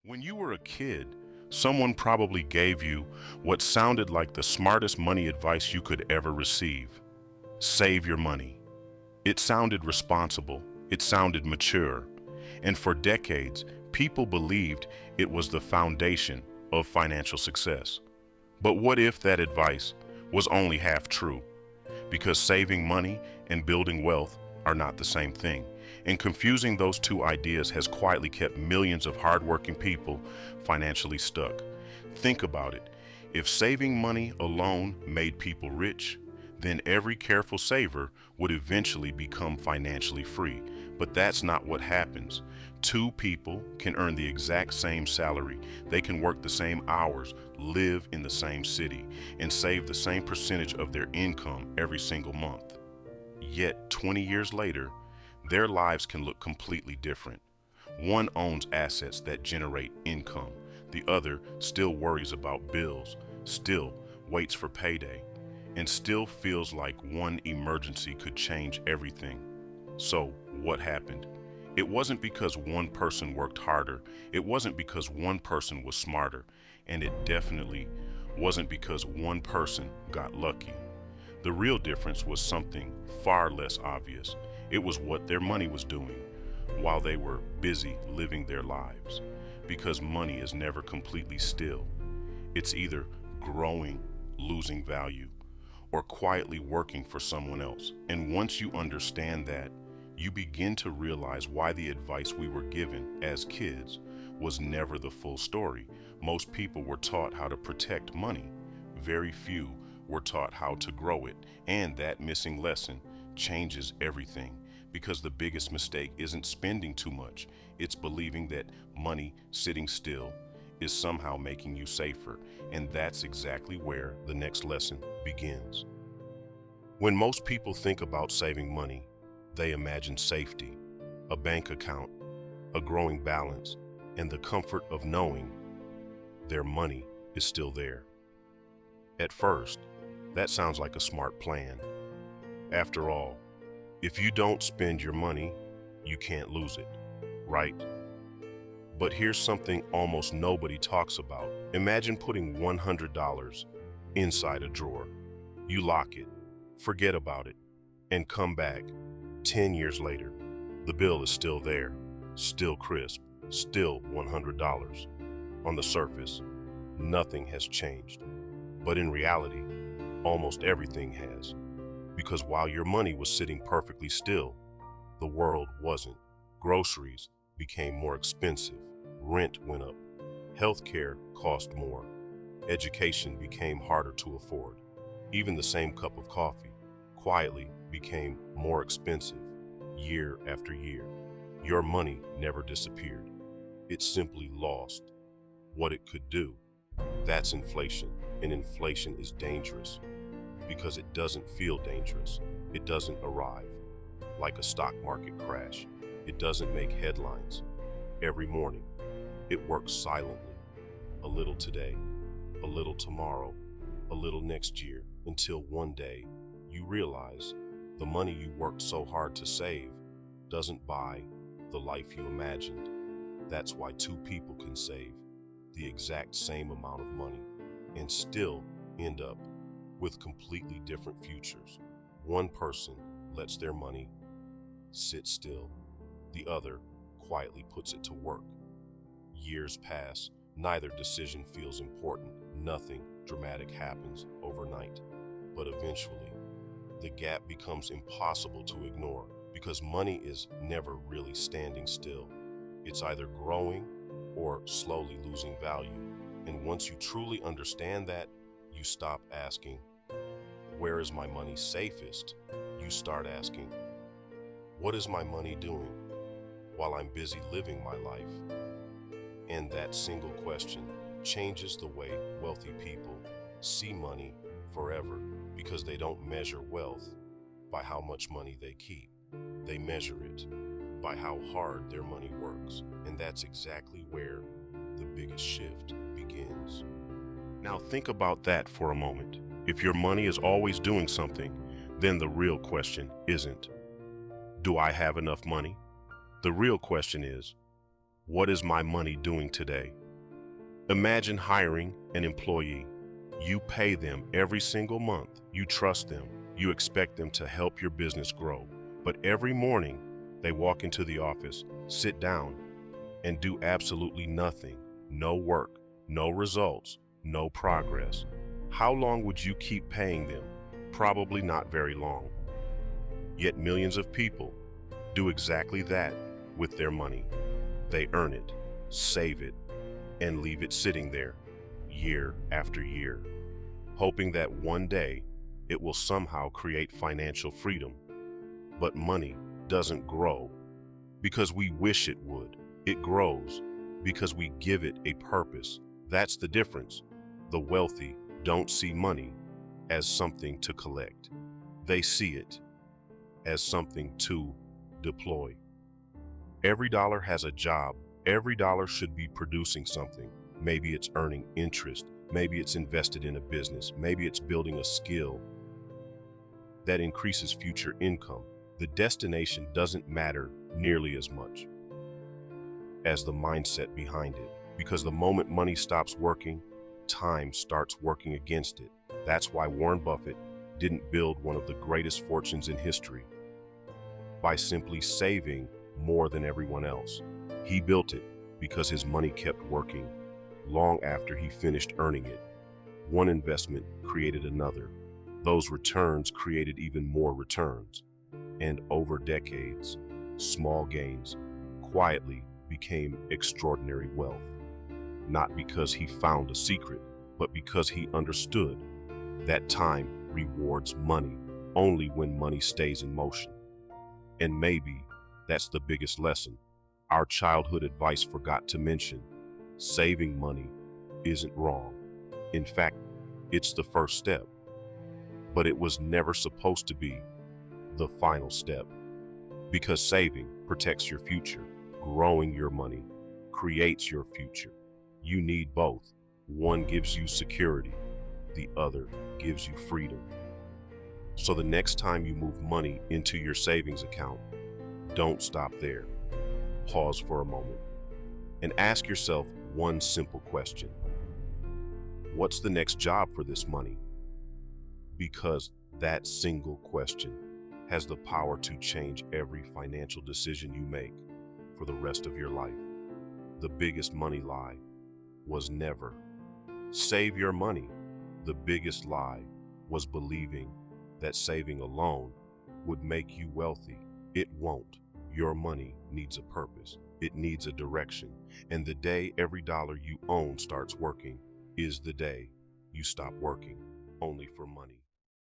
When you were a kid, someone probably gave you what sounded like the smartest money advice you could ever receive. Save your money. It sounded responsible. It sounded mature. And for decades, people believed it was the foundation of financial success. But what if that advice was only half true? Because saving money and building wealth are not the same thing. And confusing those two ideas has quietly kept millions of hardworking people financially stuck. Think about it. If saving money alone made people rich, then every careful saver would eventually become financially free. But that's not what happens. Two people can earn the exact same salary. They can work the same hours, live in the same city, and save the same percentage of their income every single month. Yet 20 years later, their lives can look completely different. One owns assets that generate income. The other still worries about bills, still waits for payday, and still feels like one emergency could change everything. So, what happened? It wasn't because one person worked harder. It wasn't because one person was smarter. And it definitely wasn't because one person got lucky. The real difference was something far less obvious. It was what their money was doing while they were busy living their lives. Because money is never completely still. It's either growing, losing value, or quietly working for someone else. And once you understand that, you begin to realize why the advice we were given as kids was never the full story. Most people were taught how to protect money. Very few were taught how to grow it. And that missing lesson changes everything, because the biggest mistake isn't spending too much. It's believing that money sitting still is somehow making you safer. And that's exactly where the next lesson begins. When most people think about saving money, they imagine safety, a bank account, a growing balance, and the comfort of knowing their money is still there. At first, that sounds like a smart plan. After all, if you don't spend your money, you can't lose it, right? But here's something almost nobody talks about. Imagine putting $100 inside a drawer. You lock it, forget about it, and come back 10 years later. The bill is still there, still crisp, still $100. On the surface, nothing has changed. But in reality, almost everything has. Because while your money was sitting perfectly still, the world wasn't. Groceries became more expensive, rent went up, healthcare cost more, education became harder to afford. Even the same cup of coffee quietly became more expensive year after year. Your money never disappeared. It simply lost what it could do. That's inflation, and inflation is dangerous because it doesn't feel dangerous. It doesn't arrive like a stock market crash. It doesn't make headlines every morning. It works silently, a little today, a little tomorrow, a little next year, until one day you realize the money you worked so hard to save doesn't buy the life you imagined. That's why two people can save the exact same amount of money and still end up with completely different futures. One person lets their money sit still. The other quietly puts it to work. Years pass. Neither decision feels important. Nothing dramatic happens overnight. But eventually, the gap becomes impossible to ignore because money is never really standing still. It's either growing or slowly losing value. And once you truly understand that, you stop asking, where is my money safest? You start asking, what is my money doing while I'm busy living my life? And that single question changes the way wealthy people see money forever, because they don't measure wealth by how much money they keep. They measure it by how hard their money works. And that's exactly where the biggest shift begins. Now think about that for a moment. If your money is always doing something, then the real question isn't, do I have enough money? The real question is, What is my money doing today? Imagine hiring an employee. You pay them every single month. You trust them. You expect them to help your business grow. But every morning, they walk into the office, sit down, and do absolutely nothing. No work, no results, no progress. How long would you keep paying them? Probably not very long. Yet millions of people do exactly that with their money. They earn it, save it, and leave it sitting there year after year, hoping that one day it will somehow create financial freedom. But money doesn't grow because we wish it would. It grows because we give it a purpose. That's the difference. The wealthy don't see money as something to collect. They see it as something to deploy. Every dollar has a job. Every dollar should be producing something. Maybe it's earning interest. Maybe it's invested in a business. Maybe it's building a skill that increases future income. The destination doesn't matter nearly as much as the mindset behind it, because the moment money stops working, time starts working against it. That's why Warren Buffett didn't build one of the greatest fortunes in history by simply saving more than everyone else. He built it because his money kept working long after he finished earning it. One investment created another. Those returns created even more returns. And over decades, small gains quietly became extraordinary wealth. Not because he found a secret, but because he understood that time rewards money only when money stays in motion. And maybe that's the biggest lesson our childhood advice forgot to mention. Saving money isn't wrong. In fact, it's the first step. But it was never supposed to be the final step. Because saving protects your future. Growing your money creates your future. You need both. One gives you security. The other gives you freedom. So the next time you move money into your savings account, don't stop there. Pause for a moment and ask yourself one simple question. What's the next job for this money? Because that single question has the power to change every financial decision you make for the rest of your life. The biggest money lie was never save your money. The biggest lie was believing that saving alone would make you wealthy. It won't. Your money needs a purpose. It needs a direction. And the day every dollar you own starts working is the day you stop working only for money.